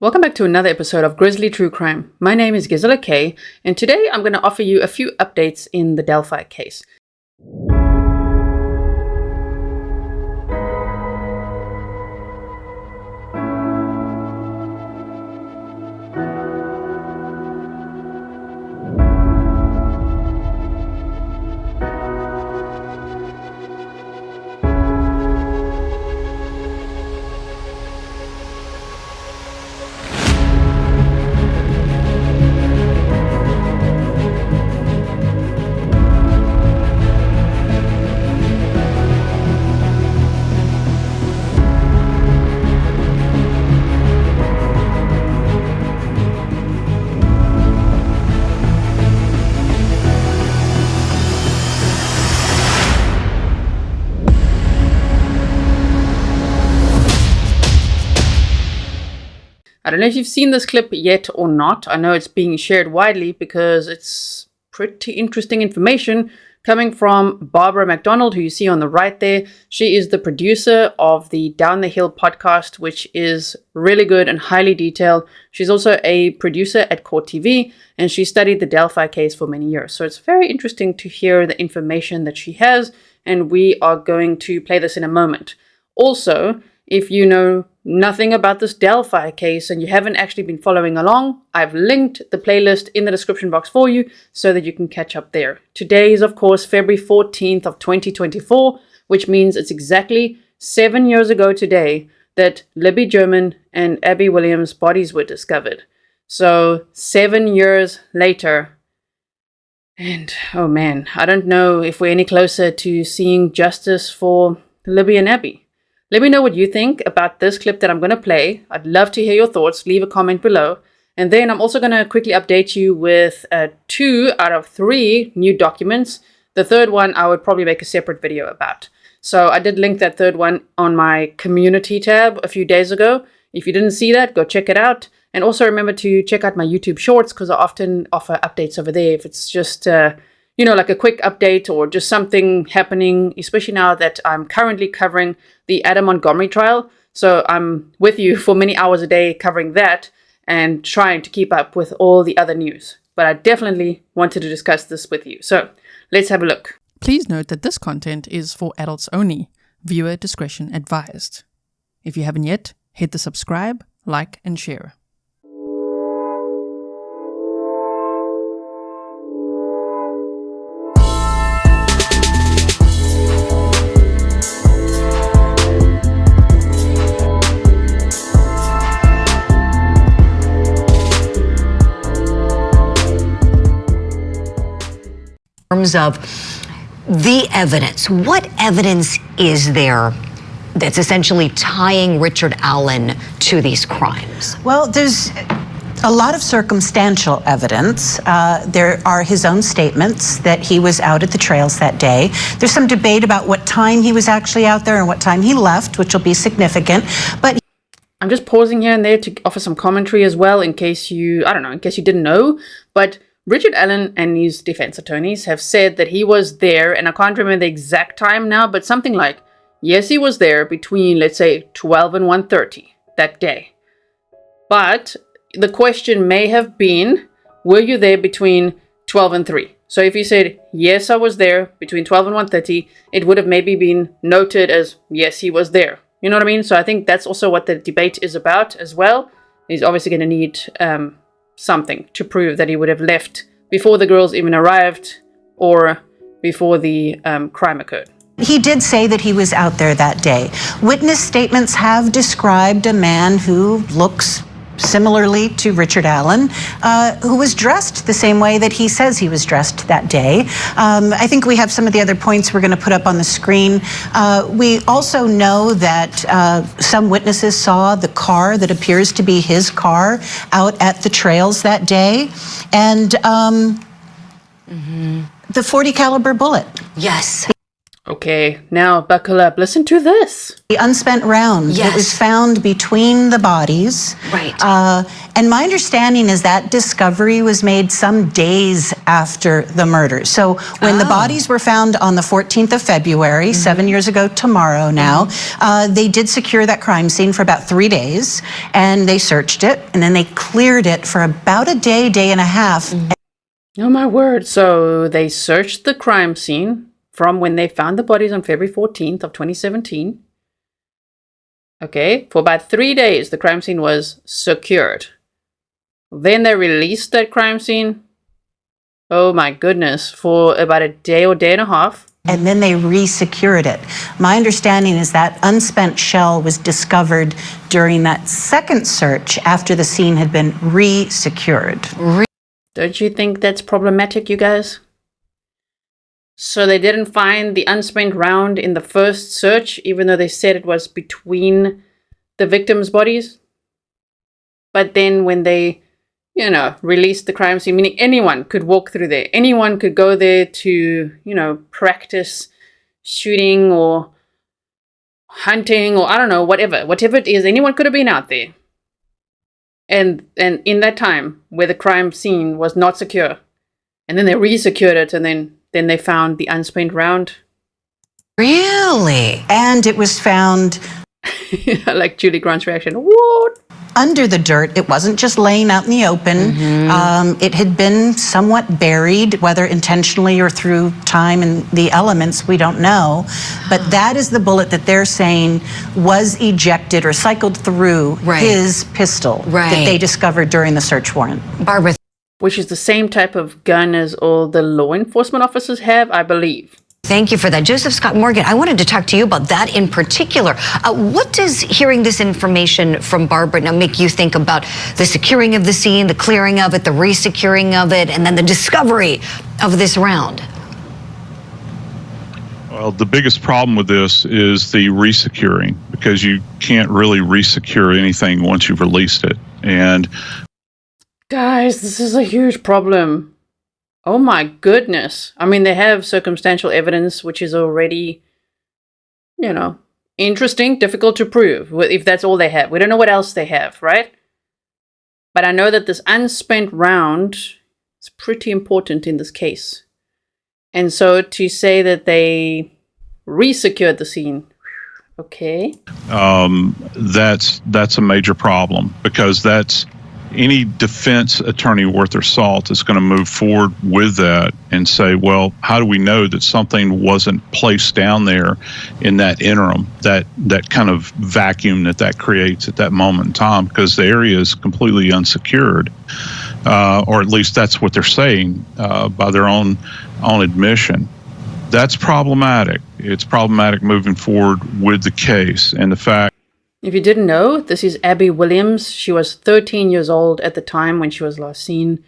Welcome back to another episode of Grizzly True Crime. My name is Gisela K, and today I'm going to offer you a few updates in the Delphi case. I don't know if you've seen this clip yet or not. I know it's being shared widely because it's pretty interesting information coming from Barbara McDonald, who you see on the right there. She is the producer of the Down the Hill podcast, which is really good and highly detailed. She's also a producer at Court TV, and she studied the Delphi case for many years. So it's very interesting to hear the information that she has, and we are going to play this in a moment. Also, if you know nothing about this Delphi case and you haven't actually been following along, I've linked the playlist in the description box for you so that you can catch up there. Today is, of course, February 14th of 2024, which means it's exactly 7 years ago today that Libby German and Abby Williams' bodies were discovered. So 7 years later, and oh man, I don't know if we're any closer to seeing justice for Libby and Abby. Let me know what you think about this clip that I'm going to play. I'd love to hear your thoughts. Leave a comment below. And then I'm also going to quickly update you with 2 out of 3 new documents. The third one I would probably make a separate video about. So I did link that third one on my community tab a few days ago. If you didn't see that, go check it out. And also remember to check out my YouTube shorts because I often offer updates over there if it's just like a quick update or just something happening, especially now that I'm currently covering the Adam Montgomery trial. So I'm with you for many hours a day covering that and trying to keep up with all the other news. But I definitely wanted to discuss this with you. So let's have a look. Please note that this content is for adults only. Viewer discretion advised. If you haven't yet, hit the subscribe, like, and share. Terms of the evidence, what evidence is there that's essentially tying Richard Allen to these crimes? Well, there's a lot of circumstantial evidence. There are his own statements that he was out at the trails that day. There's some debate about what time he was actually out there and what time he left, which will be significant. But I'm just pausing here and there to offer some commentary as well in case you didn't know, but Richard Allen and his defense attorneys have said that he was there, and I can't remember the exact time now, but something like, yes, he was there between, let's say, 12 and 1:30 that day. But the question may have been, were you there between 12 and 3? So if you said, yes, I was there between 12 and 1:30, it would have maybe been noted as, yes, he was there. You know what I mean? So I think that's also what the debate is about as well. He's obviously going to need something to prove that he would have left before the girls even arrived or before the crime occurred. he did say that he was out there that day. Witness statements have described a man who looks similarly to Richard Allen, who was dressed the same way that he says he was dressed that day. I think we have some of the other points we're going to put up on the screen. We also know that some witnesses saw the car that appears to be his car out at the trails that day, and the .40 caliber bullet. Yes. Okay, now buckle up. Listen to this. The unspent round that was found between the bodies. Right. And my understanding is that discovery was made some days after the murder. So when the bodies were found on the 14th of February, 7 years ago tomorrow now, they did secure that crime scene for about 3 days, and they searched it, and then they cleared it for about a day, day and a half. Oh my word. So they searched the crime scene from when they found the bodies on February 14th of 2017. Okay, for about 3 days, the crime scene was secured. Then they released that crime scene. Oh my goodness, for about a day or day and a half. And then they re-secured it. My understanding is that unspent shell was discovered during that second search after the scene had been re-secured. Don't you think that's problematic, you guys? So they didn't find the unspent round in the first search, even though they said it was between the victims' bodies. But then when they, released the crime scene, meaning anyone could walk through there. Anyone could go there to, practice shooting or hunting or I don't know, whatever. Whatever it is, anyone could have been out there. And in that time where the crime scene was not secure, and then they re-secured it, and then they found the unspent round. Really? And it was found... I like Julie Grant's reaction. What? Under the dirt. It wasn't just laying out in the open. It had been somewhat buried, whether intentionally or through time and the elements, we don't know. But that is the bullet that they're saying was ejected or cycled through his pistol that they discovered during the search warrant. Barbara. Which is the same type of gun as all the law enforcement officers have, I believe. Thank you for that. Joseph Scott Morgan, I wanted to talk to you about that in particular. What does hearing this information from Barbara now make you think about the securing of the scene, the clearing of it, the re-securing of it, and then the discovery of this round? Well, the biggest problem with this is the re-securing, because you can't really re-secure anything once you've released it. And guys, this is a huge problem. Oh my goodness. I mean, they have circumstantial evidence, which is already, interesting, difficult to prove, if that's all they have. We don't know what else they have, right? But I know that this unspent round is pretty important in this case. And so to say that they re-secured the scene, okay. That's a major problem, because that's any defense attorney worth their salt is going to move forward with that and say, well, how do we know that something wasn't placed down there in that interim, that kind of vacuum that creates at that moment in time, because the area is completely unsecured, or at least that's what they're saying by their own admission. That's problematic. It's problematic moving forward with the case. And the fact, if you didn't know, this is Abby Williams. She was 13 years old at the time when she was last seen.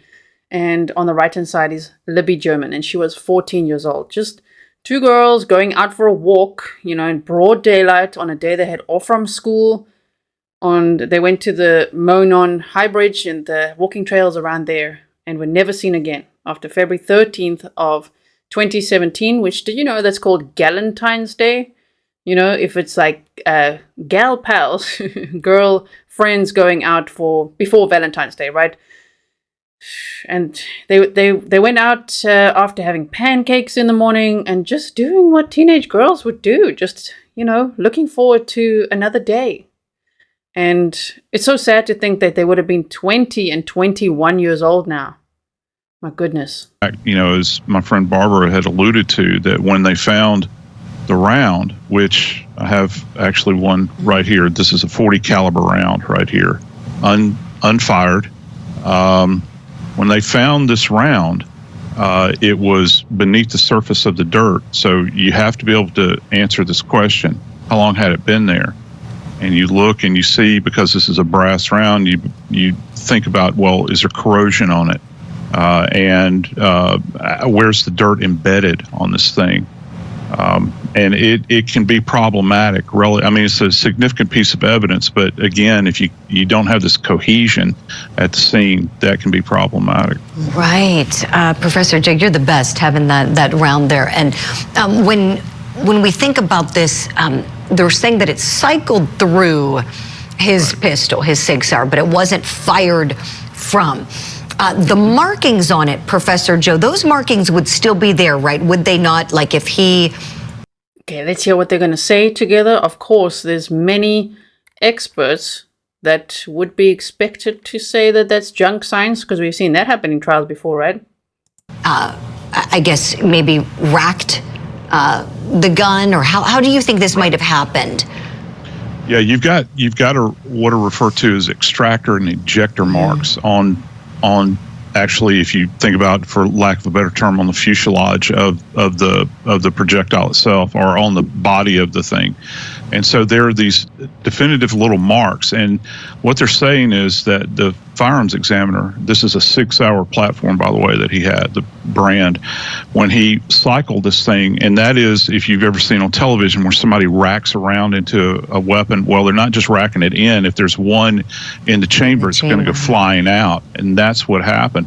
And on the right-hand side is Libby German, and she was 14 years old. Just two girls going out for a walk, in broad daylight on a day they had off from school. They went to the Monon High Bridge and the walking trails around there and were never seen again after February 13th of 2017, which, did you know that's called Galentine's Day? If it's like gal pals, girl friends going out before Valentine's Day, right? And they went out after having pancakes in the morning and just doing what teenage girls would do, just, looking forward to another day. And it's so sad to think that they would have been 20 and 21 years old now. My goodness. As my friend Barbara had alluded to, that when they found the round, which I have actually one right here. This is a .40 caliber round right here, unfired. When they found this round, it was beneath the surface of the dirt. So you have to be able to answer this question: how long had it been there? And you look and you see, because this is a brass round, you think about, well, is there corrosion on it? And where's the dirt embedded on this thing? And it can be problematic, really. I mean, it's a significant piece of evidence, but again, if you don't have this cohesion at the scene, that can be problematic. Right. Professor Jig, you're the best having that round there. And when when we think about this, they're saying that it cycled through his pistol, his Sig Sauer, but it wasn't fired from. The markings on it, Professor Joe, those markings would still be there, right? Would they not? Like if he... Okay, let's hear what they're going to say together. Of course, there's many experts that would be expected to say that that's junk science, because we've seen that happen in trials before, right? I guess maybe racked the gun, or how do you think this might have happened? Yeah, you've got what are referred to as extractor and ejector marks on actually, if you think about, for lack of a better term, on the fuselage of the projectile itself, or on the body of the thing. And so there are these definitive little marks. And what they're saying is that the firearms examiner, this is a 6 Sauer platform, by the way, that he had, the brand, when he cycled this thing, and that is, if you've ever seen on television where somebody racks around into a weapon, well, they're not just racking it in. If there's one in the chamber, it's going to go flying out. And that's what happened.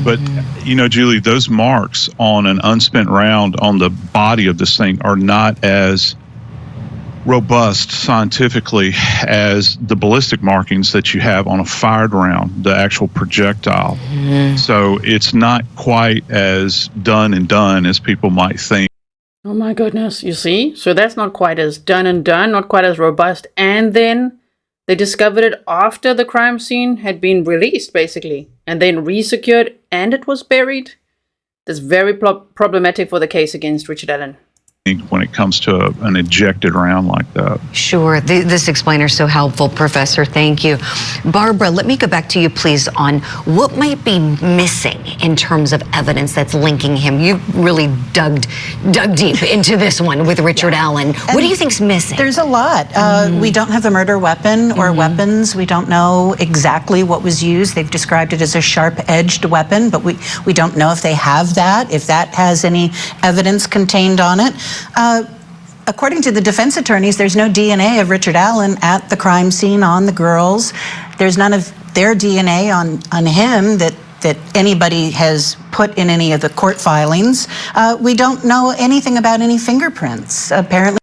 But, you know, Julie, those marks on an unspent round on the body of this thing are not as robust scientifically as the ballistic markings that you have on a fired round, the actual projectile. So it's not quite as done as people might think. Oh my goodness, you see? So that's not quite as done, not quite as robust. And then they discovered it after the crime scene had been released, basically, and then resecured, and it was buried. That's very problematic for the case against Richard Allen. When it comes to an ejected round like that. Sure. This explainer is so helpful, Professor. Thank you. Barbara, let me go back to you, please, on what might be missing in terms of evidence that's linking him. You really dug deep into this one with Richard Allen. What do you think's missing? There's a lot. We don't have a murder weapon or weapons. We don't know exactly what was used. They've described it as a sharp-edged weapon, but we don't know if they have that, if that has any evidence contained on it. According to the defense attorneys, there's no DNA of Richard Allen at the crime scene on the girls. There's none of their DNA on him that anybody has put in any of the court filings. We don't know anything about any fingerprints, apparently.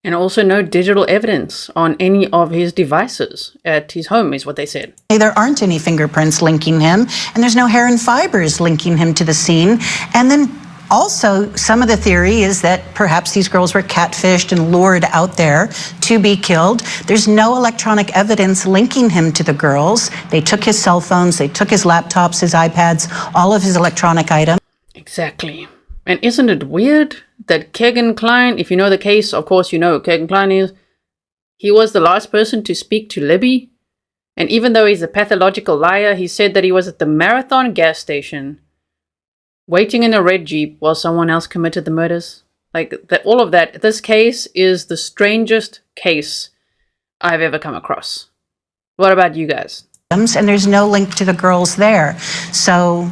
And also no digital evidence on any of his devices at his home, is what they said. There aren't any fingerprints linking him, and there's no hair and fibers linking him to the scene. And then also, some of the theory is that perhaps these girls were catfished and lured out there to be killed. There's no electronic evidence linking him to the girls. They took his cell phones, they took his laptops, his iPads, all of his electronic items. Exactly. And isn't it weird that Kegan Kline, if you know the case, of course you know who Kegan Kline is, he was the last person to speak to Libby. And even though he's a pathological liar, he said that he was at the Marathon gas station waiting in a red Jeep while someone else committed the murders. Like, all of that. This case is the strangest case I've ever come across. What about you guys? And there's no link to the girls there. So,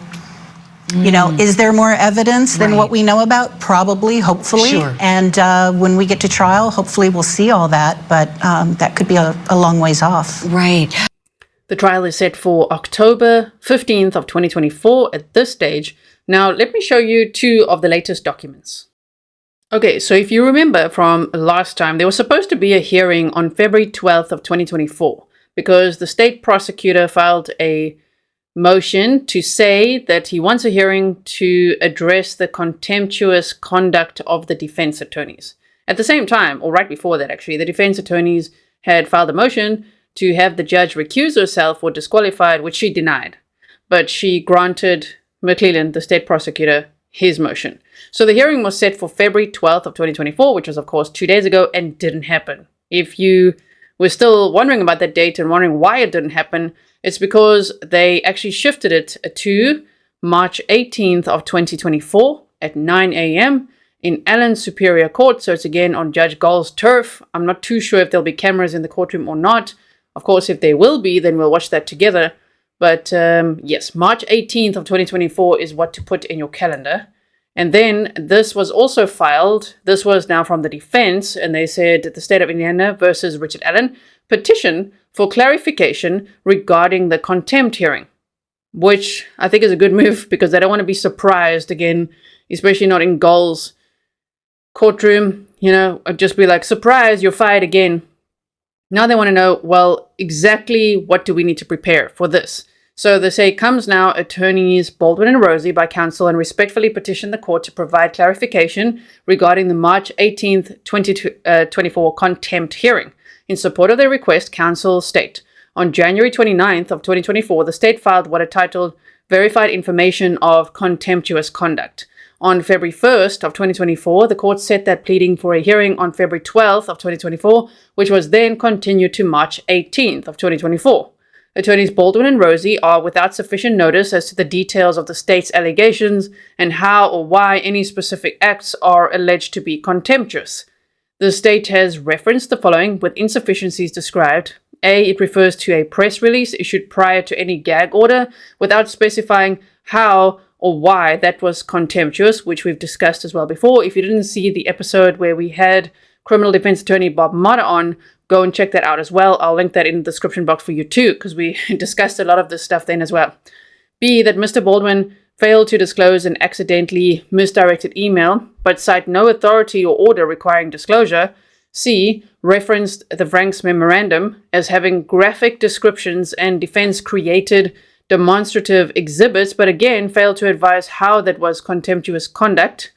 you know, is there more evidence than what we know about? Probably, hopefully. Sure. And when we get to trial, hopefully we'll see all that. But that could be a long ways off. Right. The trial is set for October 15th of 2024 at this stage. Now, let me show you two of the latest documents. Okay, so if you remember from last time, there was supposed to be a hearing on February 12th of 2024 because the state prosecutor filed a motion to say that he wants a hearing to address the contemptuous conduct of the defense attorneys. At the same time, or right before that actually, the defense attorneys had filed a motion to have the judge recuse herself or disqualified, which she denied. But she granted McClelland, the state prosecutor, his motion. So the hearing was set for February 12th of 2024, which was, of course, 2 days ago, and didn't happen. If you were still wondering about that date and wondering why it didn't happen, it's because they actually shifted it to March 18th of 2024 at 9 a.m. in Allen Superior Court. So it's again on Judge Gall's turf. I'm not too sure if there'll be cameras in the courtroom or not. Of course, if there will be, then we'll watch that together. But yes, March 18th of 2024 is what to put in your calendar. And then this was also filed. This was now from the defense, and they said the state of Indiana versus Richard Allen petition for clarification regarding the contempt hearing, which I think is a good move because they don't want to be surprised again, especially not in Gall's courtroom, I'd just be like, surprise, you're fired again. Now they want to know, well, exactly what do we need to prepare for this? So they say, comes now, attorneys Baldwin and Rosie by counsel and respectfully petition the court to provide clarification regarding the March 18th, 2024 contempt hearing. In support of their request, counsel state, on January 29th of 2024, the state filed what it titled Verified Information of Contemptuous Conduct. On February 1st of 2024, the court set that pleading for a hearing on February 12th of 2024, which was then continued to March 18th of 2024. Attorneys Baldwin and Rosie are without sufficient notice as to the details of the state's allegations and how or why any specific acts are alleged to be contemptuous. The state has referenced the following with insufficiencies described. A, it refers to a press release issued prior to any gag order without specifying how or why that was contemptuous, which we've discussed as well before. If you didn't see the episode where we had criminal defense attorney Bob Motta on, go and check that out as well. I'll link that in the description box for you too, because we discussed a lot of this stuff then as well. B, that Mr. Baldwin failed to disclose an accidentally misdirected email, but cite no authority or order requiring disclosure. C, referenced the Franks memorandum as having graphic descriptions and defense-created demonstrative exhibits, but again failed to advise how that was contemptuous conduct.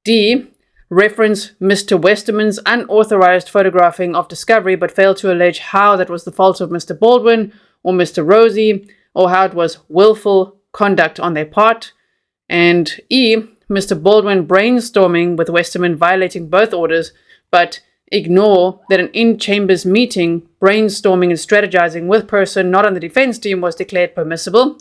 D, reference Mr. Westerman's unauthorized photographing of discovery, but failed to allege how that was the fault of Mr. Baldwin or Mr. Rosie, or how it was willful conduct on their part. And E, Mr. Baldwin brainstorming with Westerman violating both orders, but ignore that an in-chambers meeting, brainstorming and strategizing with person not on the defense team was declared permissible.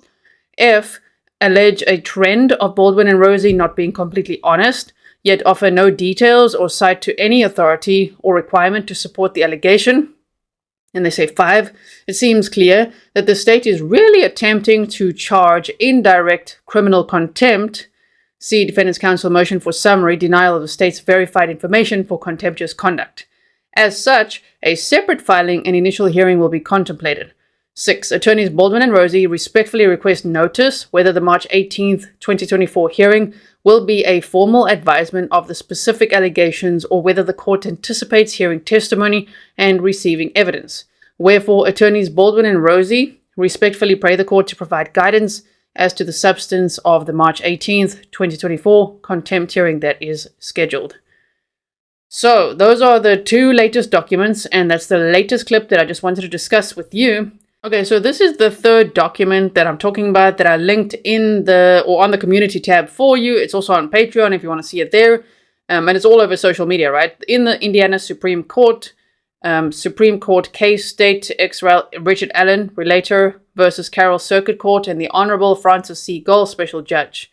F, allege a trend of Baldwin and Rosie not being completely honest, yet offer no details or cite to any authority or requirement to support the allegation. And they say 5, it seems clear that the state is really attempting to charge indirect criminal contempt. See Defendant's Counsel motion for summary denial of the state's verified information for contemptuous conduct. As such, a separate filing and initial hearing will be contemplated. 6. Attorneys Baldwin and Rosie respectfully request notice whether the March 18th, 2024 hearing will be a formal advisement of the specific allegations or whether the court anticipates hearing testimony and receiving evidence. Wherefore, attorneys Baldwin and Rosie respectfully pray the court to provide guidance as to the substance of the March 18th, 2024 contempt hearing that is scheduled. So, those are the 2 latest documents, and that's the latest clip that I just wanted to discuss with you. Okay, so this is the 3rd document that I'm talking about that I linked in on the community tab for you. It's also on Patreon if you want to see it there. And it's all over social media, right? In the Indiana Supreme Court case state ex Richard Allen, relator, versus Carroll Circuit Court and the Honorable Francis C. Gold, Special Judge.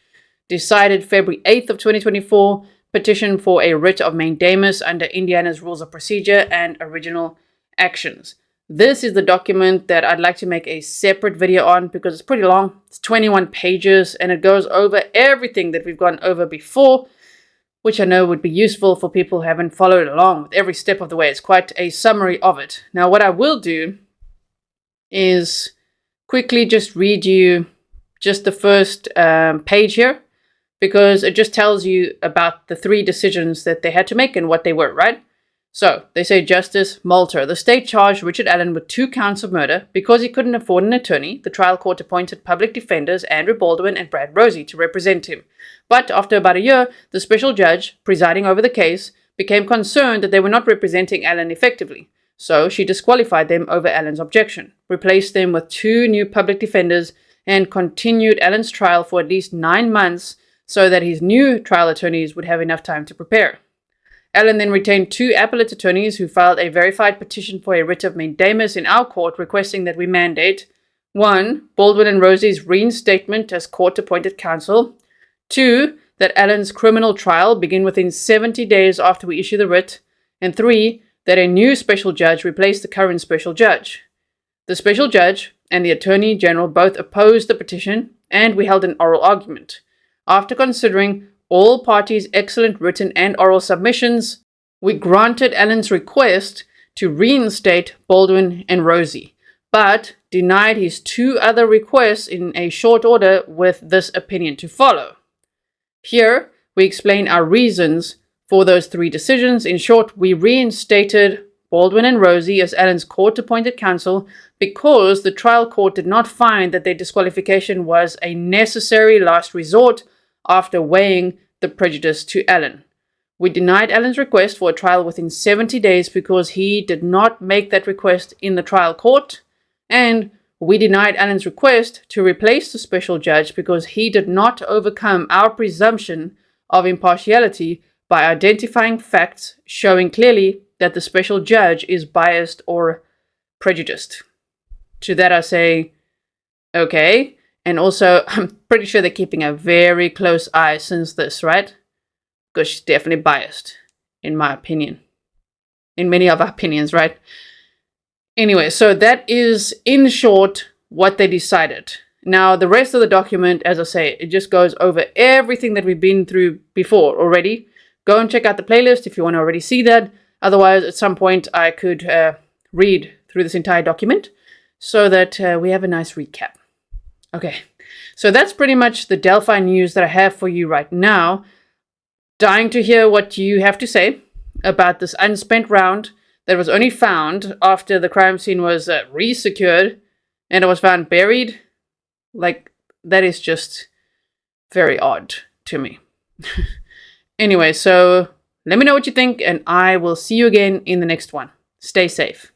Decided February 8th of 2024, petition for a writ of mandamus under Indiana's Rules of Procedure and Original Actions. This is the document that I'd like to make a separate video on because it's pretty long. It's 21 pages and it goes over everything that we've gone over before, which I know would be useful for people who haven't followed along with every step of the way. It's quite a summary of it. Now, what I will do is quickly just read you just the first page here, because it just tells you about the 3 decisions that they had to make and what they were, right? So, they say Justice Moulter. The state charged Richard Allen with 2 counts of murder. Because he couldn't afford an attorney, the trial court appointed public defenders Andrew Baldwin and Brad Rosie to represent him. But after about a year, the special judge, presiding over the case, became concerned that they were not representing Allen effectively. So, she disqualified them over Allen's objection, replaced them with 2 new public defenders, and continued Allen's trial for at least 9 months so that his new trial attorneys would have enough time to prepare. Allen then retained 2 appellate attorneys who filed a verified petition for a writ of mandamus in our court requesting that we mandate 1. Baldwin and Rosie's reinstatement as court-appointed counsel. 2. That Allen's criminal trial begin within 70 days after we issue the writ. And 3. That a new special judge replace the current special judge. The special judge and the Attorney General both opposed the petition, and we held an oral argument. After considering all parties' excellent written and oral submissions, we granted Allen's request to reinstate Baldwin and Rosie, but denied his 2 other requests in a short order with this opinion to follow. Here, we explain our reasons for those 3 decisions. In short, we reinstated Baldwin and Rosie as Allen's court-appointed counsel because the trial court did not find that their disqualification was a necessary last resort after weighing the prejudice to Allen. We denied Allen's request for a trial within 70 days because he did not make that request in the trial court, and we denied Allen's request to replace the special judge because he did not overcome our presumption of impartiality by identifying facts showing clearly that the special judge is biased or prejudiced. To that I say, okay. And also, I'm pretty sure they're keeping a very close eye since this, right? Because she's definitely biased, in my opinion. In many of our opinions, right? Anyway, so that is, in short, what they decided. Now, the rest of the document, as I say, it just goes over everything that we've been through before already. Go and check out the playlist if you want to already see that. Otherwise, at some point, I could read through this entire document so that we have a nice recap. Okay, so that's pretty much the Delphi news that I have for you right now. Dying to hear what you have to say about this unspent round that was only found after the crime scene was re-secured and it was found buried. Like, that is just very odd to me. Anyway, so let me know what you think, and I will see you again in the next one. Stay safe.